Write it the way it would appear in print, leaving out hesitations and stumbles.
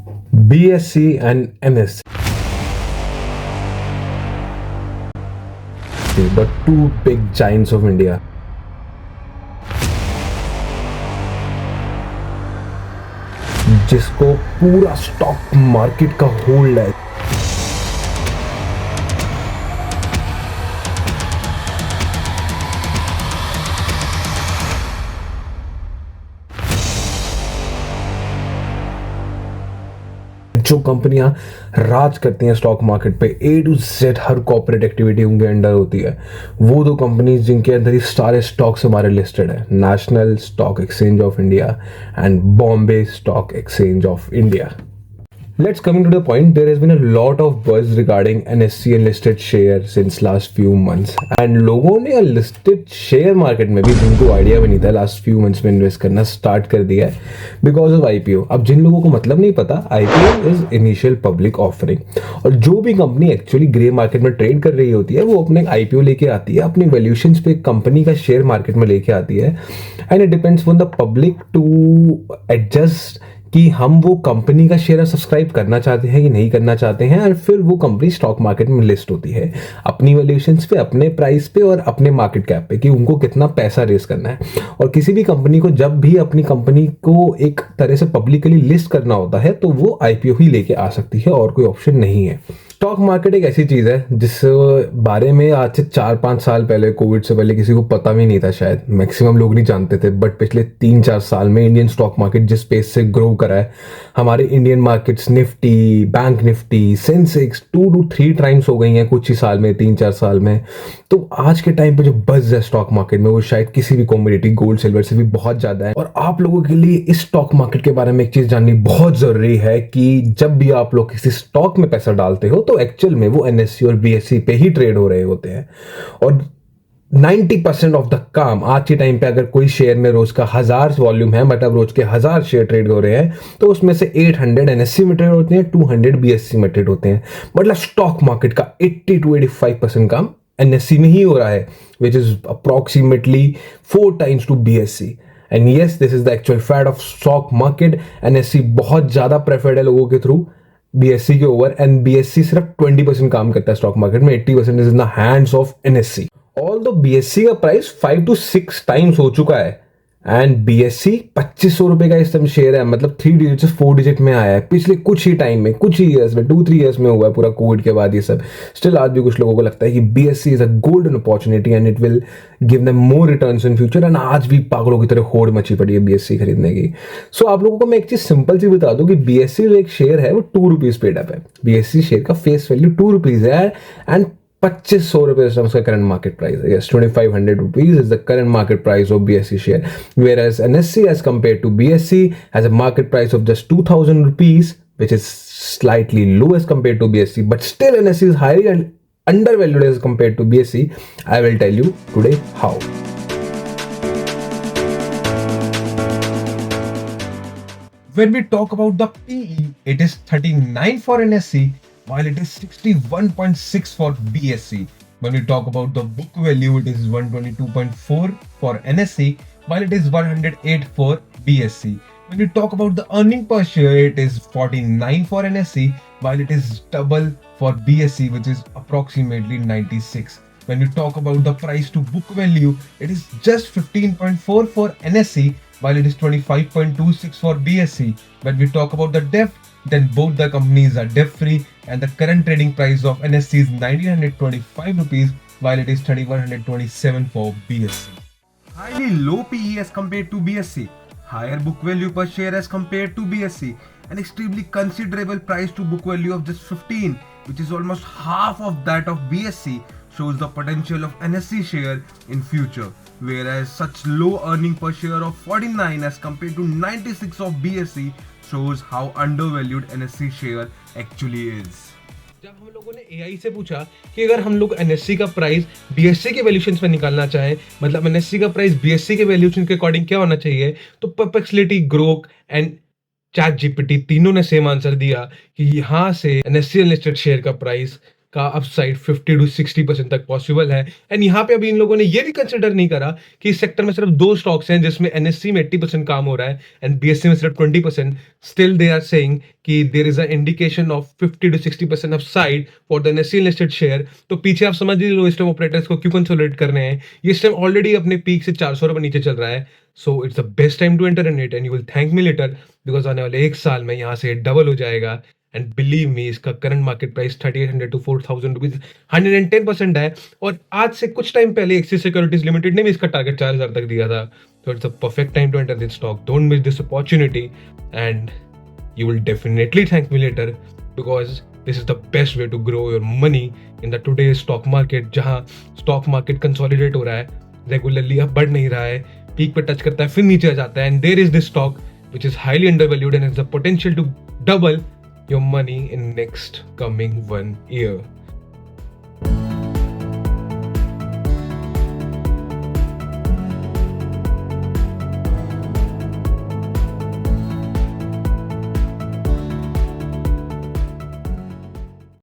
BSE and NSE, the two big giants of India. जिसको पूरा stock market का hold है। जो कंपनियां राज करती हैं स्टॉक मार्केट पे, A to Z her corporate activity उनके अंडर होती है, वो दो कंपनीज जिनके अंदर ही सारे स्टॉक्स हमारे लिस्टेड है, national stock exchange of India and Bombay stock exchange of India. Let's coming to the point. There has been a lot of buzz regarding NSE and listed share since last few months. And लोगों ने listed share market में भी, जिनको idea भी नहीं था, last few months में invest करना स्टार्ट कर दिया है because of IPO. अब जिन लोगों को मतलब नहीं पता, IPO is initial public offering. और जो भी कंपनी एक्चुअली ग्रे मार्केट में ट्रेड कर रही होती है, वो अपने IPO लेके आती है, अपनी वैल्यूएशंस पे कंपनी का शेयर मार्केट में लेके आती है, and it depends on the public to adjust कि हम वो कंपनी का शेयर सब्सक्राइब करना चाहते हैं कि नहीं करना चाहते हैं, और फिर वो कंपनी स्टॉक मार्केट में लिस्ट होती है अपनी वैल्यूएशंस पे, अपने प्राइस पे और अपने मार्केट कैप पे, कि उनको कितना पैसा रेस करना है। और किसी भी कंपनी को जब भी अपनी कंपनी को एक तरह से पब्लिकली लिस्ट करना होता है, तो वो IPO ही लेके आ सकती है, और कोई ऑप्शन नहीं है। स्टॉक मार्केट एक ऐसी चीज़ है जिस बारे में आज से 4-5 साल पहले, कोविड से पहले, किसी को पता भी नहीं था, शायद मैक्सिमम लोग नहीं जानते थे, बट पिछले 3-4 साल में इंडियन स्टॉक मार्केट जिस पेस से ग्रो करा है, हमारे Indian markets Nifty, bank Nifty, Sensex 2 to 3 times हो गई हैं कुछ ही साल में, 3-4 साल में। तो आज के टाइम पे जो बज़ है स्टॉक मार्केट में, वो शायद किसी भी कमोडिटी, गोल्ड सिल्वर से भी बहुत ज़्यादा है। और आप लोगों के लिए इस स्टॉक मार्केट के बारे में एक चीज़ जाननी बहुत ज़रूरी है कि जब भी आप लोग किसी स्टॉक में पैसा डालते हो, तो एक्चुअल में वो NSE और BSE पे ही ट्रेड हो रहे होते हैं। और 90% ऑफ द काम आज के टाइम पे, अगर कोई शेयर में रोज का 1000 वॉल्यूम है, मतलब रोज के 1000 शेयर ट्रेड हो रहे हैं, तो उसमें से 800 NSE में ट्रेड होते हैं, 200 BSE में ट्रेड होते हैं। मतलब स्टॉक मार्केट का 80 to 85% काम NSE में ही हो रहा है, which is approximately 4 times to BSE। And yes, this is the actual fact of stock market. NSE बहुत ज्यादा प्रेफर्ड है लोगों के थ्रू BSE के ओवर, एंड BSE सिर्फ 20% काम करता है स्टॉक मार्केट में, 80% is in the hands of NSE। All दो BSE का प्राइस 5 to 6 टाइम्स हो चुका है, एंड BSE 2500 रुपए का इस टाइम शेयर है, मतलब 3 डिजिट से 4 डिजिट में आया है पिछले कुछ ही टाइम में, कुछ ही ईयर्स में, 2-3 ईयर्स में हुआ है, पूरा कोविड के बाद ये सब। स्टिल आज भी कुछ लोगों को लगता है कि BSE is a golden opportunity and it will give them more returns in future, and आज भी पागलों की तरह होड़ मची पड़ी है BSE खरीदने की। सो आप लोगों को मैं एक चीज सिंपल सी बता दूं कि BSE जो एक शेयर है वो 2 रुपीज पेड अप है। BSE शेयर का फेस वैल्यू 2 रुपीज है, एंड 2500 रुपए उसका करंट मार्केट प्राइस है। Yes, 2500 rupees is the current market price of BSE share, whereas NSE as compared to BSE has a market price of just 2000 rupees, which is slightly low as compared to BSE, but still NSE is highly undervalued as compared to BSE. I will tell you today how. When we talk about the PE, it is 39 for NSE, while it is 61.6 for BSE. When we talk about the book value, it is 122.4 for NSE, while it is 108 for BSE. When we talk about the earning per share, it is 49 for NSE, while it is double for BSE, which is approximately 96. When we talk about the price to book value, it is just 15.4 for NSE, while it is 25.26 for BSE. When we talk about the debt, then both the companies are debt free, and the current trading price of NSE is 1925 rupees, while it is 3127 for BSE. Highly low PE as compared to BSE, higher book value per share as compared to BSE, an extremely considerable price to book value of just 15, which is almost half of that of BSE, shows the potential of NSE share in future, whereas such low earning per share of 49 as compared to 96 of BSE shows how undervalued NSE share actually is. जब हम लोगों ने AI से पूछा कि अगर हम लोग NSE का प्राइस BSE के वैल्यूएशन पे निकालना चाहें, मतलब NSE का प्राइस BSE के वैल्यूएशन के अकॉर्डिंग क्या होना चाहिए, तो परप्लेक्सिटी, ग्रोक एंड ChatGPT तीनों ने सेम आंसर दिया कि यहाँ से NSE लिस्टेड शेयर का प्राइस का अपसाइड 50 to 60% तक पॉसिबल है। एंड यहाँ पे अभी इन लोगों ने ये भी कंसिडर नहीं करा कि इस सेक्टर में सिर्फ 2 स्टॉक्स हैं जिसमें एनएससी में 80% काम हो रहा है एंड बीएससी में सिर्फ 20%। स्टिल दे आर सेइंग कि there is a indication of 50 to 60% upside for the NSC listed share. तो पीछे आप समझ लीजिए लो इस टाइम ऑपरेटर्स को क्यों कंसोलिडेट करने हैं। ये इस टाइम ऑलरेडी अपने पीक से 400 रुपए नीचे चल रहा है। So it's the best time to enter in it and you will thank me later, because आने वाले 1 साल में यहाँ से डबल हो जाएगा। एंड बिलीव मी, इसका current market price 3800 to 4000 rupees 110% है। और आज से कुछ टाइम पहले एक्सिस सिक्योरिटीज लिमिटेड ने भी इसका टारगेट 4000 तक दिया था। तो it's a perfect time to enter this stock. Don't miss this opportunity and you will definitely thank me later, because this is the best way to grow your money in the today's stock market, जहाँ stock market consolidate हो रहा है, regularly अब बढ़ नहीं रहा है, peak पे touch करता है फिर नीचे आ जाता है, and there is this stock which is highly undervalued and has the potential to double your money in next coming 1 year.